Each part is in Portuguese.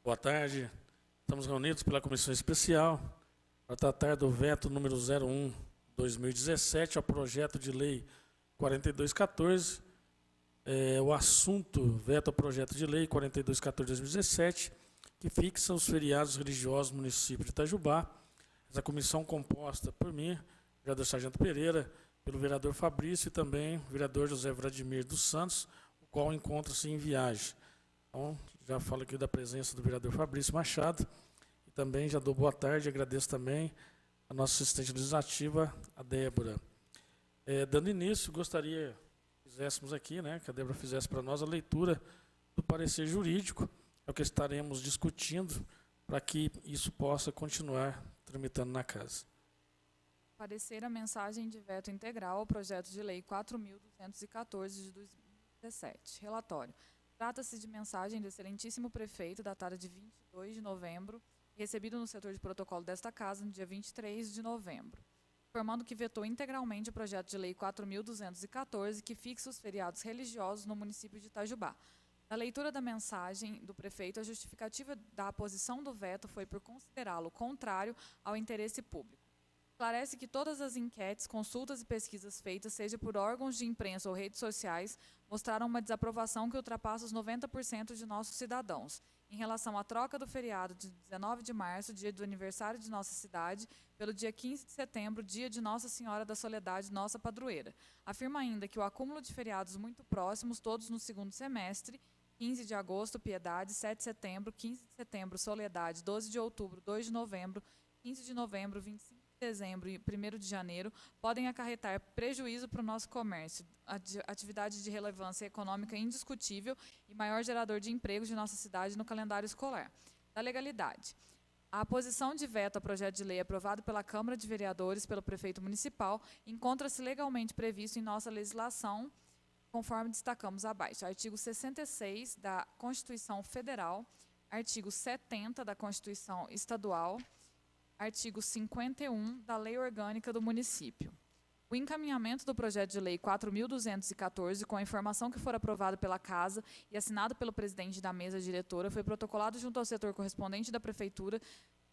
Boa tarde. Estamos reunidos pela Comissão Especial para tratar do veto número 01/2017 ao projeto de lei 4214. O assunto veto ao projeto de lei 4214/2017, que fixa os feriados religiosos no município de Itajubá. Essa comissão composta por mim, vereador Sargento Pereira, pelo vereador Fabrício e também o vereador José Vladimir dos Santos, o qual encontra-se em viagem. Então, já falo aqui da presença do vereador Fabrício Machado e também já dou boa tarde e agradeço também a nossa assistente legislativa, a Débora. Dando início, gostaria que fizéssemos aqui, que a Débora fizesse para nós a leitura do parecer jurídico, é o que estaremos discutindo para que isso possa continuar tramitando na casa. Parecer a mensagem de veto integral ao projeto de lei 4.214 de 2017. Relatório. Trata-se de mensagem do excelentíssimo prefeito, datada de 22 de novembro, recebido no setor de protocolo desta casa no dia 23 de novembro, informando que vetou integralmente o projeto de lei 4.214, que fixa os feriados religiosos no município de Itajubá. Na leitura da mensagem do prefeito, a justificativa da aposição do veto foi por considerá-lo contrário ao interesse público. Esclarece que todas as enquetes, consultas e pesquisas feitas, seja por órgãos de imprensa ou redes sociais, mostraram uma desaprovação que ultrapassa os 90% de nossos cidadãos, em relação à troca do feriado de 19 de março, dia do aniversário de nossa cidade, pelo dia 15 de setembro, dia de Nossa Senhora da Soledade, nossa padroeira. Afirma ainda que o acúmulo de feriados muito próximos, todos no segundo semestre, 15 de agosto, Piedade, 7 de setembro, 15 de setembro, Soledade, 12 de outubro, 2 de novembro, 15 de novembro, 25 de dezembro e 1º de janeiro, podem acarretar prejuízo para o nosso comércio, atividade de relevância econômica indiscutível e maior gerador de empregos de nossa cidade no calendário escolar. Da legalidade. A aposição de veto ao projeto de lei aprovado pela Câmara de Vereadores pelo prefeito municipal encontra-se legalmente previsto em nossa legislação, conforme destacamos abaixo. Artigo 66 da Constituição Federal, artigo 70 da Constituição Estadual, artigo 51 da Lei Orgânica do Município. O encaminhamento do projeto de lei 4.214, com a informação que for aprovado pela Casa e assinado pelo presidente da mesa diretora, foi protocolado junto ao setor correspondente da Prefeitura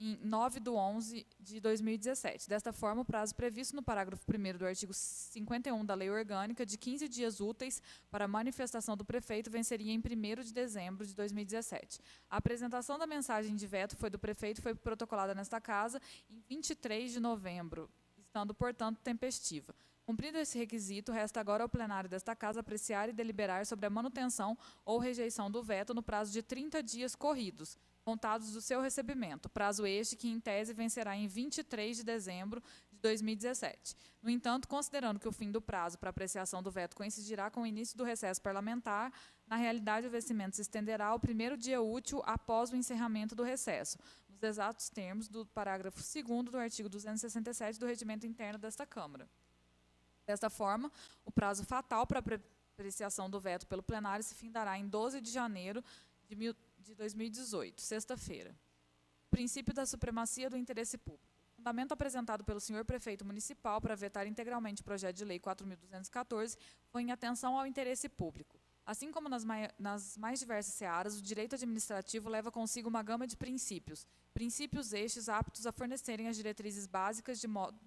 em 9/11/2017. Desta forma, o prazo previsto no parágrafo 1º do artigo 51 da Lei Orgânica, de 15 dias úteis para a manifestação do prefeito, venceria em 1º de dezembro de 2017. A apresentação da mensagem de veto do prefeito foi protocolada nesta Casa em 23 de novembro, estando, portanto, tempestiva. Cumprido esse requisito, resta agora ao plenário desta Casa apreciar e deliberar sobre a manutenção ou rejeição do veto no prazo de 30 dias corridos, contados do seu recebimento, prazo este que, em tese, vencerá em 23 de dezembro de 2017. No entanto, considerando que o fim do prazo para apreciação do veto coincidirá com o início do recesso parlamentar, na realidade o vencimento se estenderá ao 1º dia útil após o encerramento do recesso, nos exatos termos do parágrafo 2º do artigo 267 do Regimento Interno desta Câmara. Desta forma, o prazo fatal para apreciação do veto pelo plenário se findará em 12 de janeiro de 2018, sexta-feira. Princípio da supremacia do interesse público. O fundamento apresentado pelo senhor prefeito municipal para vetar integralmente o projeto de lei 4.214 foi em atenção ao interesse público. Assim como nas mais diversas searas, o direito administrativo leva consigo uma gama de princípios. Princípios estes aptos a fornecerem as diretrizes básicas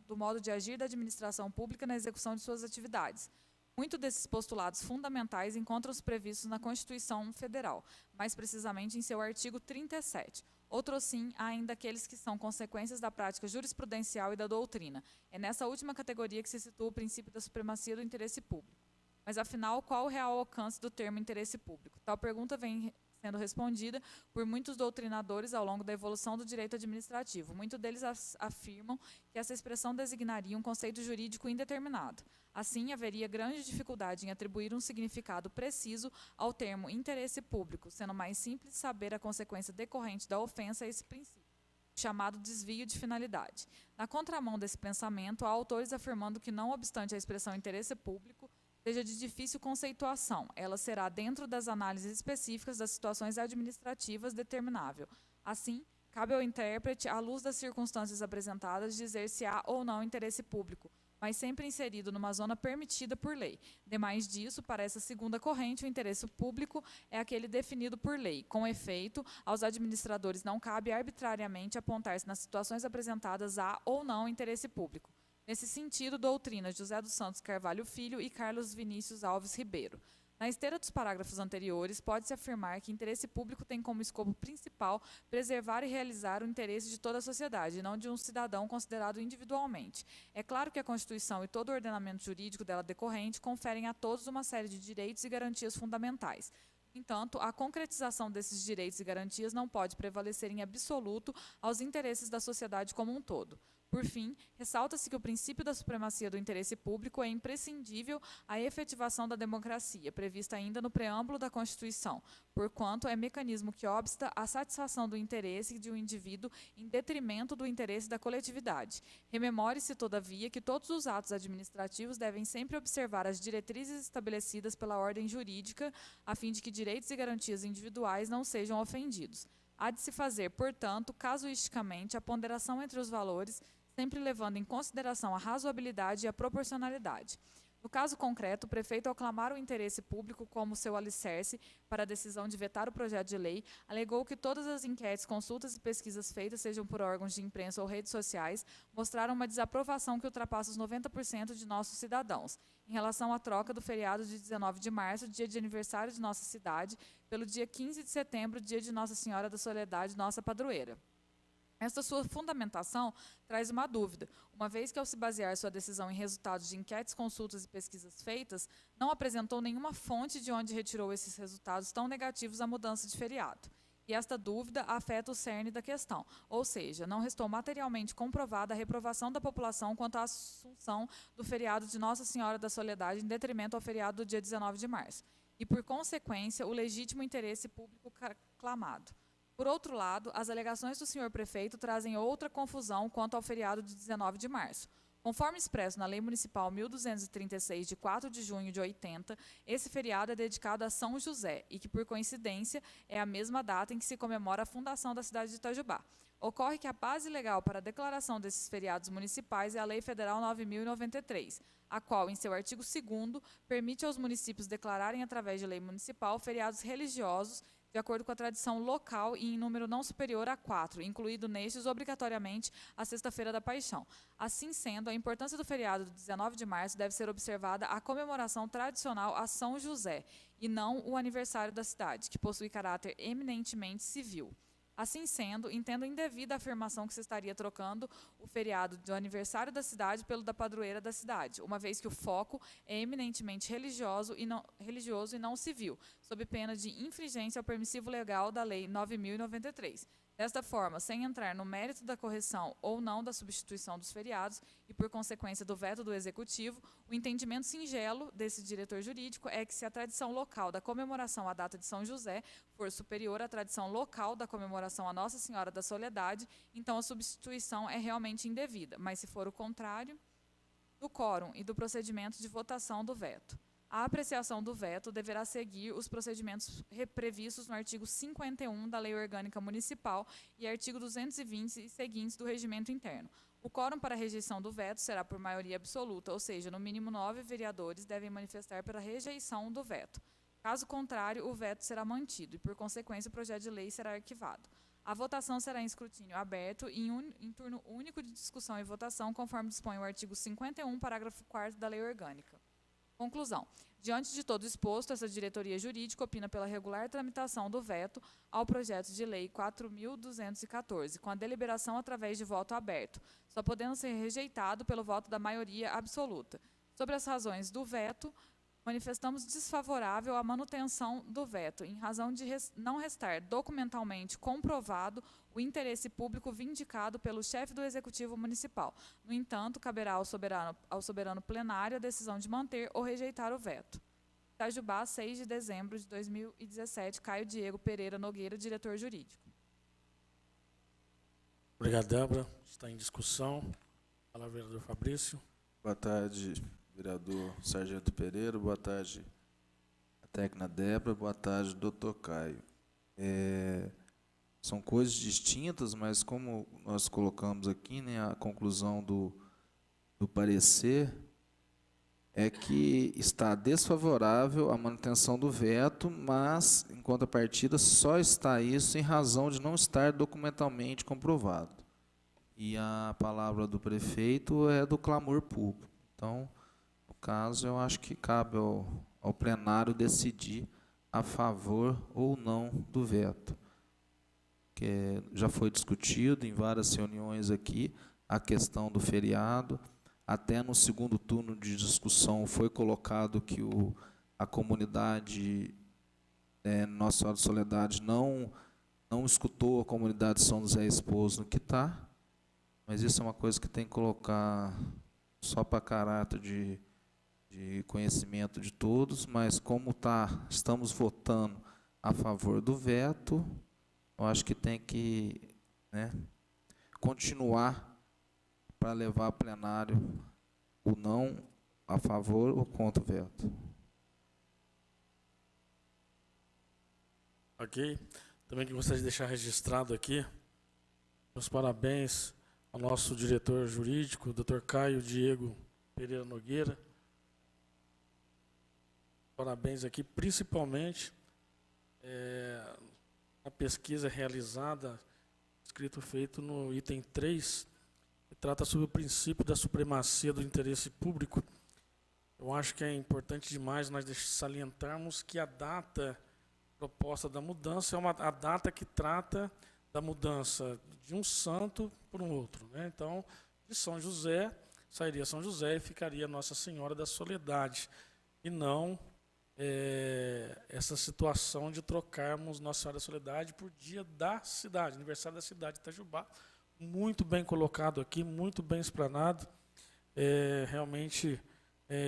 do modo de agir da administração pública na execução de suas atividades. Muitos desses postulados fundamentais encontram-se previstos na Constituição Federal, mais precisamente em seu artigo 37. Outros sim, há ainda aqueles que são consequências da prática jurisprudencial e da doutrina. É nessa última categoria que se situa o princípio da supremacia do interesse público. Mas, afinal, qual o real alcance do termo interesse público? Tal pergunta vem sendo respondida por muitos doutrinadores ao longo da evolução do direito administrativo. Muitos deles afirmam que essa expressão designaria um conceito jurídico indeterminado. Assim, haveria grande dificuldade em atribuir um significado preciso ao termo interesse público, sendo mais simples saber a consequência decorrente da ofensa a esse princípio, chamado desvio de finalidade. Na contramão desse pensamento, há autores afirmando que, não obstante a expressão interesse público seja de difícil conceituação, ela será, dentro das análises específicas das situações administrativas, determinável. Assim, cabe ao intérprete, à luz das circunstâncias apresentadas, dizer se há ou não interesse público, mas sempre inserido numa zona permitida por lei. Demais disso, para essa segunda corrente, o interesse público é aquele definido por lei. Com efeito, aos administradores não cabe arbitrariamente apontar se nas situações apresentadas há ou não interesse público. Nesse sentido, doutrina José dos Santos Carvalho Filho e Carlos Vinícius Alves Ribeiro. Na esteira dos parágrafos anteriores, pode-se afirmar que interesse público tem como escopo principal preservar e realizar o interesse de toda a sociedade, e não de um cidadão considerado individualmente. É claro que a Constituição e todo o ordenamento jurídico dela decorrente conferem a todos uma série de direitos e garantias fundamentais. No entanto, a concretização desses direitos e garantias não pode prevalecer em absoluto aos interesses da sociedade como um todo. Por fim, ressalta-se que o princípio da supremacia do interesse público é imprescindível à efetivação da democracia, prevista ainda no preâmbulo da Constituição, porquanto é mecanismo que obsta à satisfação do interesse de um indivíduo em detrimento do interesse da coletividade. Rememore-se, todavia, que todos os atos administrativos devem sempre observar as diretrizes estabelecidas pela ordem jurídica, a fim de que direitos e garantias individuais não sejam ofendidos. Há de se fazer, portanto, casuisticamente, a ponderação entre os valores, sempre levando em consideração a razoabilidade e a proporcionalidade. No caso concreto, o prefeito, ao clamar o interesse público como seu alicerce para a decisão de vetar o projeto de lei, alegou que todas as enquetes, consultas e pesquisas feitas, sejam por órgãos de imprensa ou redes sociais, mostraram uma desaprovação que ultrapassa os 90% de nossos cidadãos, em relação à troca do feriado de 19 de março, dia de aniversário de nossa cidade, pelo dia 15 de setembro, dia de Nossa Senhora da Soledade, nossa padroeira. Esta sua fundamentação traz uma dúvida, uma vez que, ao se basear sua decisão em resultados de enquetes, consultas e pesquisas feitas, não apresentou nenhuma fonte de onde retirou esses resultados tão negativos à mudança de feriado. E esta dúvida afeta o cerne da questão, ou seja, não restou materialmente comprovada a reprovação da população quanto à assunção do feriado de Nossa Senhora da Soledade em detrimento ao feriado do dia 19 de março, e, por consequência, o legítimo interesse público clamado. Por outro lado, as alegações do senhor prefeito trazem outra confusão quanto ao feriado de 19 de março. Conforme expresso na Lei Municipal 1236, de 4 de junho de 80, esse feriado é dedicado a São José e que, por coincidência, é a mesma data em que se comemora a fundação da cidade de Itajubá. Ocorre que a base legal para a declaração desses feriados municipais é a Lei Federal 9.093, a qual, em seu artigo 2º, permite aos municípios declararem, através de lei municipal, feriados religiosos de acordo com a tradição local e em número não superior a 4, incluído nestes, obrigatoriamente, a Sexta-feira da Paixão. Assim sendo, a importância do feriado do 19 de março deve ser observada a comemoração tradicional a São José, e não o aniversário da cidade, que possui caráter eminentemente civil. Assim sendo, entendo indevida a afirmação que se estaria trocando o feriado do aniversário da cidade pelo da padroeira da cidade, uma vez que o foco é eminentemente religioso e não civil, sob pena de infringência ao permissivo legal da Lei 9.093. Desta forma, sem entrar no mérito da correção ou não da substituição dos feriados e, por consequência do veto do Executivo, o entendimento singelo desse diretor jurídico é que, se a tradição local da comemoração à data de São José for superior à tradição local da comemoração a Nossa Senhora da Soledade, então a substituição é realmente indevida, mas, se for o contrário, do quórum e do procedimento de votação do veto. A apreciação do veto deverá seguir os procedimentos previstos no artigo 51 da Lei Orgânica Municipal e artigo 220 e seguintes do Regimento Interno. O quórum para a rejeição do veto será por maioria absoluta, ou seja, no mínimo 9 vereadores devem manifestar pela rejeição do veto. Caso contrário, o veto será mantido e, por consequência, o projeto de lei será arquivado. A votação será em escrutínio aberto e em turno único de discussão e votação, conforme dispõe o artigo 51, parágrafo 4º da Lei Orgânica. Conclusão. Diante de todo exposto, essa diretoria jurídica opina pela regular tramitação do veto ao projeto de lei 4.214, com a deliberação através de voto aberto, só podendo ser rejeitado pelo voto da maioria absoluta. Sobre as razões do veto, manifestamos desfavorável à manutenção do veto, em razão de não restar documentalmente comprovado o interesse público vindicado pelo chefe do Executivo Municipal. No entanto, caberá ao soberano plenário a decisão de manter ou rejeitar o veto. Itajubá, 6 de dezembro de 2017, Caio Diego Pereira Nogueira, diretor jurídico. Obrigado, Débora. Está em discussão. Fala, vereador Fabrício. Boa tarde, vereador Sargento Pereira. Boa tarde, a técnica Débora. Boa tarde, doutor Caio. São coisas distintas, mas como nós colocamos aqui, né, a conclusão do do parecer é que está desfavorável à manutenção do veto, mas, em contrapartida, só está isso em razão de não estar documentalmente comprovado. E a palavra do prefeito é do clamor público. Então, no caso, eu acho que cabe ao plenário decidir a favor ou não do veto. Que já foi discutido em várias reuniões aqui a questão do feriado. Até no segundo turno de discussão foi colocado que a comunidade Nossa Senhora de Soledade não escutou a comunidade de São José Exposto no que está, mas isso é uma coisa que tem que colocar só para caráter de conhecimento de todos, mas como estamos votando a favor do veto, eu acho que tem que continuar para levar a plenário o não a favor ou contra o veto. Ok. Também que gostaria de deixar registrado aqui meus parabéns ao nosso diretor jurídico, Dr. Caio Diego Pereira Nogueira. Parabéns aqui, principalmente a pesquisa realizada, escrito feito no item 3, que trata sobre o princípio da supremacia do interesse público. Eu acho que é importante demais nós salientarmos que a data proposta da mudança é a data que trata da mudança de um santo por um outro, né? Então, de São José, sairia São José e ficaria Nossa Senhora da Soledade, e não essa situação de trocarmos Nossa Senhora da Soledade por dia da cidade, aniversário da cidade de Itajubá. Muito bem colocado aqui, muito bem explanado, realmente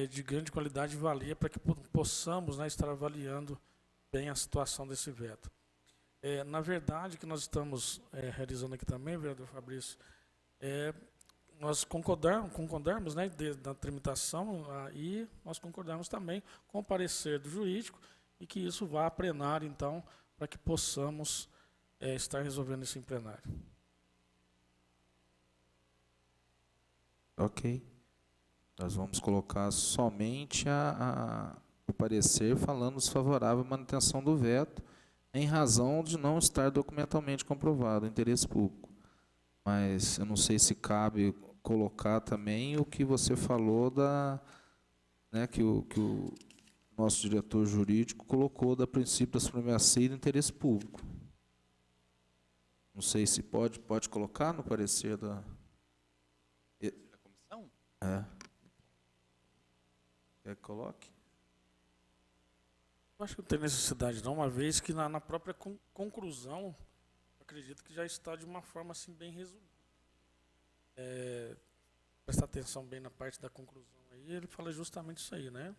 de grande qualidade e valia para que possamos estar avaliando bem a situação desse veto. Na verdade, o que nós estamos realizando aqui também, vereador Fabrício, nós concordarmos da tramitação e nós concordamos também com o parecer do jurídico e que isso vá a plenário, então, para que possamos estar resolvendo isso em plenário. Ok. Nós vamos colocar somente o parecer falando desfavorável à manutenção do veto, em razão de não estar documentalmente comprovado o interesse público. Mas eu não sei se cabe colocar também o que você falou que o nosso diretor jurídico colocou da princípio da supremacia do interesse público. Não sei se pode colocar no parecer da comissão? Quer que coloque? Eu acho que não tem necessidade não, uma vez que na própria conclusão, acredito que já está de uma forma assim bem resumida. Prestar atenção bem na parte da conclusão aí, ele fala justamente isso aí, né?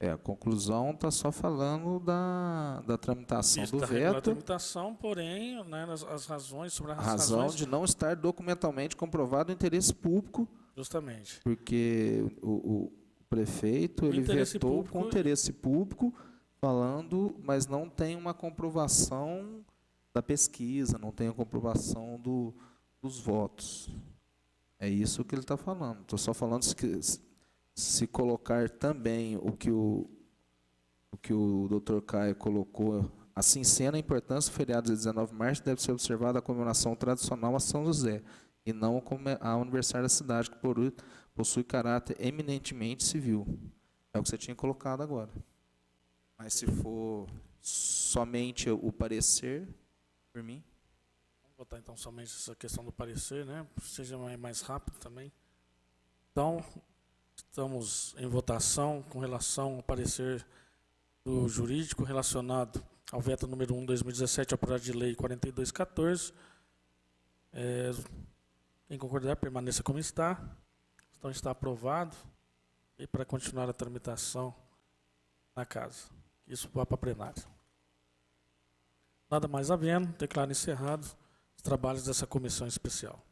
A conclusão está só falando da tramitação do veto. Tramitação, porém, as razões sobre as razão razões de não estar documentalmente comprovado o interesse público. Justamente. Porque o prefeito ele vetou com interesse público, falando, mas não tem uma comprovação da pesquisa, não tem a comprovação dos votos. É isso que ele está falando. Estou só falando se colocar também o que o Dr. Caio colocou, assim sendo a importância do feriado de 19 de março, deve ser observada a comemoração tradicional a São José, e não ao aniversário da cidade, que possui caráter eminentemente civil. É o que você tinha colocado agora. Mas se for somente o parecer, por mim. Vamos botar então somente essa questão do parecer, né? Seja mais rápido também. Então, estamos em votação com relação ao parecer do jurídico relacionado ao veto número 1/2017, ao projeto de lei 4214. Quem concordar, permaneça como está. Então está aprovado. E para continuar a tramitação na casa. Isso vai para plenário. Nada mais havendo, declaro encerrado os trabalhos dessa comissão especial.